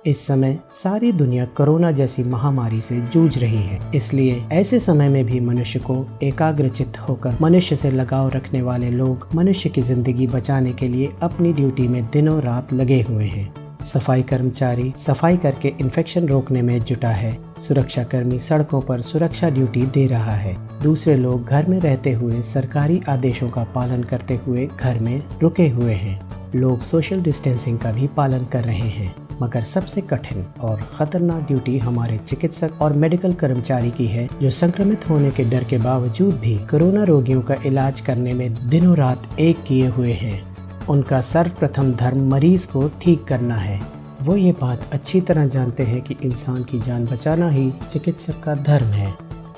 इस समय सारी दुनिया कोरोना जैसी महामारी से जूझ रही है, इसलिए ऐसे समय में भी मनुष्य को एकाग्रचित्त होकर मनुष्य से लगाव रखने वाले लोग मनुष्य की जिंदगी बचाने के लिए अपनी ड्यूटी में दिनों रात लगे हुए हैं। सफाई कर्मचारी सफाई करके इन्फेक्शन रोकने में जुटा है, सुरक्षा कर्मी सड़कों पर सुरक्षा ड्यूटी दे रहा है, दूसरे लोग घर में रहते हुए सरकारी आदेशों का पालन करते हुए घर में रुके हुए हैं। लोग सोशल डिस्टेंसिंग का भी पालन कर रहे हैं, मगर सबसे कठिन और खतरनाक ड्यूटी हमारे चिकित्सक और मेडिकल कर्मचारी की है, जो संक्रमित होने के डर के बावजूद भी कोरोना रोगियों का इलाज करने में दिनों रात एक किए हुए हैं। उनका सर्वप्रथम धर्म मरीज को ठीक करना है। वो ये बात अच्छी तरह जानते हैं कि इंसान की जान बचाना ही चिकित्सक का धर्म है।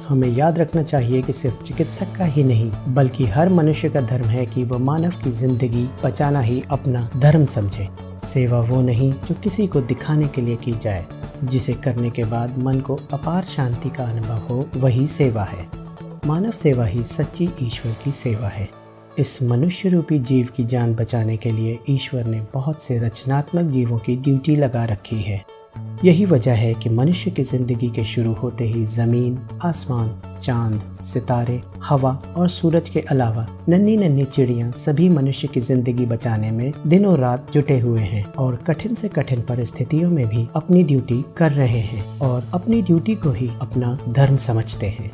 हमें याद रखना चाहिए कि सिर्फ चिकित्सक का ही नहीं, बल्कि हर मनुष्य का धर्म है कि वह मानव की जिंदगी बचाना ही अपना धर्म समझे। सेवा वो नहीं जो किसी को दिखाने के लिए की जाए, जिसे करने के बाद मन को अपार शांति का अनुभव हो, वही सेवा है। मानव सेवा ही सच्ची ईश्वर की सेवा है। इस मनुष्य रूपी जीव की जान बचाने के लिए ईश्वर ने बहुत से रचनात्मक जीवों की ड्यूटी लगा रखी है। यही वजह है कि मनुष्य की जिंदगी के शुरू होते ही जमीन, आसमान, चांद, सितारे, हवा और सूरज के अलावा नन्ही नन्ही चिड़ियां सभी मनुष्य की जिंदगी बचाने में दिनों रात जुटे हुए हैं और कठिन से कठिन परिस्थितियों में भी अपनी ड्यूटी कर रहे हैं और अपनी ड्यूटी को ही अपना धर्म समझते हैं।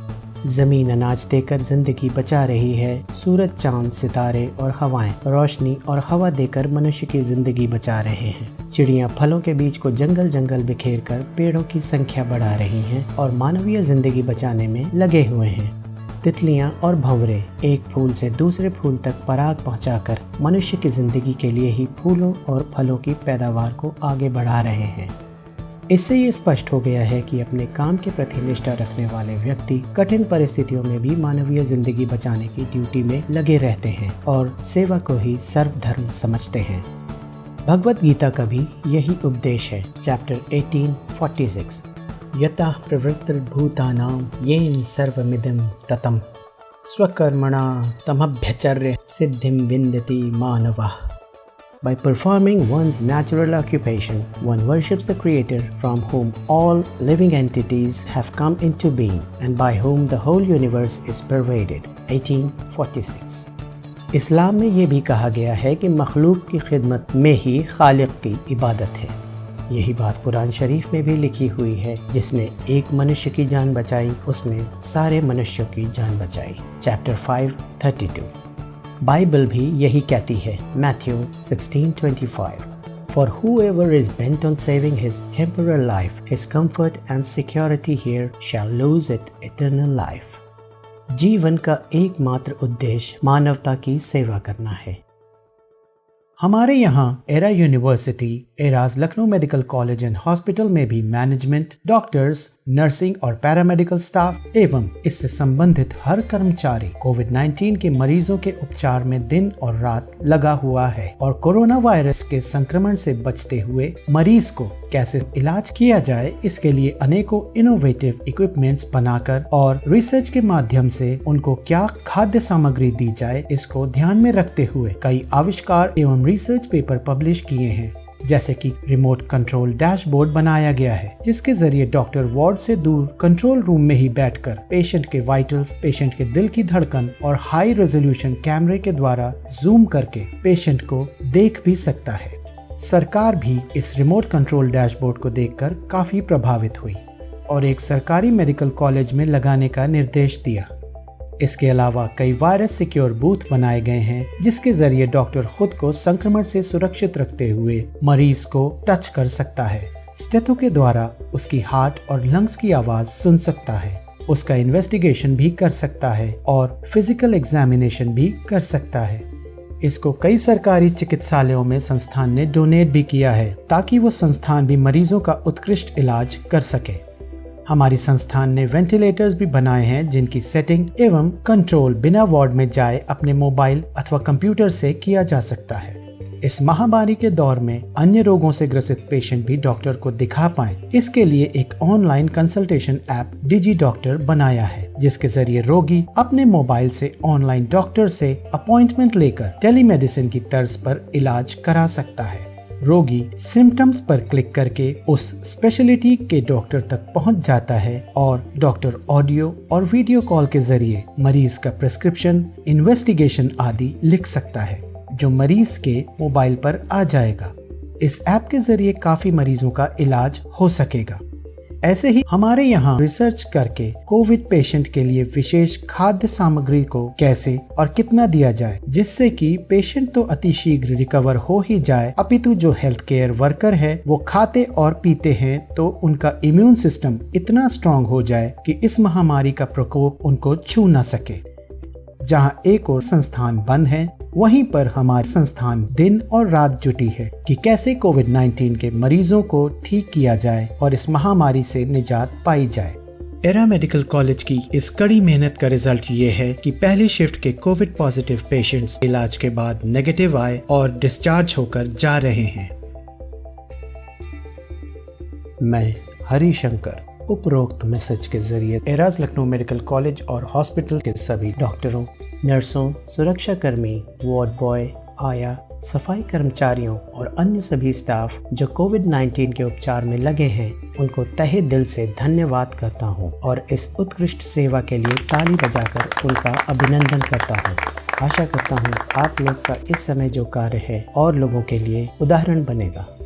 जमीन अनाज देकर जिंदगी बचा रही है, सूरज, चांद, सितारे और हवाएं रोशनी और हवा देकर मनुष्य की जिंदगी बचा रहे हैं। चिड़ियां फलों के बीज को जंगल जंगल बिखेर कर पेड़ों की संख्या बढ़ा रही हैं और मानवीय जिंदगी बचाने में लगे हुए हैं। तितलियां और भंवरे एक फूल से दूसरे फूल तक पराग पहुंचाकर मनुष्य की जिंदगी के लिए ही फूलों और फलों की पैदावार को आगे बढ़ा रहे हैं। इससे ये स्पष्ट हो गया है कि अपने काम के प्रति निष्ठा रखने वाले व्यक्ति कठिन परिस्थितियों में भी मानवीय जिंदगी बचाने की ड्यूटी में लगे रहते हैं और सेवा को ही सर्वधर्म समझते हैं। भगवत गीता का भी यही उपदेश है। चैप्टर 18:46 यतः प्रवृत्तिर्भूतानां येन सर्वमिदं ततं स्वकर्मणा तमभ्यचर्य सिद्धिं विन्दति मानवः। By performing one's natural occupation, one worships the Creator from whom all living entities have come into being and by whom the whole universe is pervaded. 1846 इस्लाम में ये भी कहा गया है कि मखलूक की खिदमत में ही खालिक की इबादत है। यही बात कुरान शरीफ में भी लिखी हुई है, जिसने एक मनुष्य की जान बचाई, उसने सारे मनुष्यों की जान बचाई। चैप्टर 5:32 बाइबल भी यही कहती है। Matthew 16:25 For whoever is bent on saving his temporal life, his comfort and security here shall lose it eternal life. जीवन का एकमात्र उद्देश्य मानवता की सेवा करना है। हमारे यहाँ era university, eras Lucknow medical college and hospital में भी मैनेजमेंट, डॉक्टर्स, नर्सिंग और पैरामेडिकल स्टाफ एवं इससे संबंधित हर कर्मचारी कोविड-19 के मरीजों के उपचार में दिन और रात लगा हुआ है और कोरोना वायरस के संक्रमण से बचते हुए मरीज को कैसे इलाज किया जाए, इसके लिए अनेकों इनोवेटिव इक्विपमेंट्स बनाकर और रिसर्च के माध्यम से उनको क्या खाद्य सामग्री दी जाए, इसको ध्यान में रखते हुए कई आविष्कार एवं रिसर्च पेपर पब्लिश किए हैं। जैसे कि रिमोट कंट्रोल डैशबोर्ड बनाया गया है, जिसके जरिए डॉक्टर वार्ड से दूर कंट्रोल रूम में ही बैठकर पेशेंट के वाइटल्स, पेशेंट के दिल की धड़कन और हाई रेजोल्यूशन कैमरे के द्वारा जूम करके पेशेंट को देख भी सकता है। सरकार भी इस रिमोट कंट्रोल डैशबोर्ड को देखकर काफी प्रभावित हुई और एक सरकारी मेडिकल कॉलेज में लगाने का निर्देश दिया। इसके अलावा कई वायरस सिक्योर बूथ बनाए गए हैं, जिसके जरिए डॉक्टर खुद को संक्रमण से सुरक्षित रखते हुए मरीज को टच कर सकता है, स्टेथो के द्वारा उसकी हार्ट और लंग्स की आवाज सुन सकता है, उसका इन्वेस्टिगेशन भी कर सकता है और फिजिकल एग्जामिनेशन भी कर सकता है। इसको कई सरकारी चिकित्सालयों में संस्थान ने डोनेट भी किया है, ताकि वो संस्थान भी मरीजों का उत्कृष्ट इलाज कर सके। हमारी संस्थान ने वेंटिलेटर्स भी बनाए हैं, जिनकी सेटिंग एवं कंट्रोल बिना वार्ड में जाए अपने मोबाइल अथवा कंप्यूटर से किया जा सकता है। इस महामारी के दौर में अन्य रोगों से ग्रसित पेशेंट भी डॉक्टर को दिखा पाएं, इसके लिए एक ऑनलाइन कंसल्टेशन ऐप डिजी डॉक्टर बनाया है, जिसके जरिए रोगी अपने मोबाइल से ऑनलाइन डॉक्टर से अपॉइंटमेंट लेकर टेलीमेडिसिन की तर्ज पर इलाज करा सकता है। रोगी सिम्टम्स पर क्लिक करके उस स्पेशलिटी के डॉक्टर तक पहुंच जाता है और डॉक्टर ऑडियो और वीडियो कॉल के जरिए मरीज का प्रिस्क्रिप्शन, इन्वेस्टिगेशन आदि लिख सकता है, जो मरीज के मोबाइल पर आ जाएगा। इस ऐप के जरिए काफी मरीजों का इलाज हो सकेगा। ऐसे ही हमारे यहाँ रिसर्च करके कोविड पेशेंट के लिए विशेष खाद्य सामग्री को कैसे और कितना दिया जाए, जिससे कि पेशेंट तो अतिशीघ्र रिकवर हो ही जाए, अपितु जो हेल्थ केयर वर्कर है वो खाते और पीते हैं तो उनका इम्यून सिस्टम इतना स्ट्रांग हो जाए कि इस महामारी का प्रकोप उनको छू न सके। जहाँ एक और संस्थान बंद है, वहीं पर हमारे संस्थान दिन और रात जुटी है कि कैसे कोविड-19 के मरीजों को ठीक किया जाए और इस महामारी से निजात पाई जाए। एरा मेडिकल कॉलेज की इस कड़ी मेहनत का रिजल्ट ये है कि पहली शिफ्ट के कोविड पॉजिटिव पेशेंट्स इलाज के बाद नेगेटिव आए और डिस्चार्ज होकर जा रहे हैं। मैं हरिशंकर उपरोक्त मैसेज के जरिए एराज लखनऊ मेडिकल कॉलेज और हॉस्पिटल के सभी डॉक्टरों, नर्सों, सुरक्षा कर्मी, वार्ड बॉय, आया, सफाई कर्मचारियों और अन्य सभी स्टाफ जो कोविड-19 के उपचार में लगे हैं, उनको तहे दिल से धन्यवाद करता हूं और इस उत्कृष्ट सेवा के लिए ताली बजाकर उनका अभिनंदन करता हूं। आशा करता हूं आप लोग का इस समय जो कार्य है और लोगों के लिए उदाहरण बनेगा।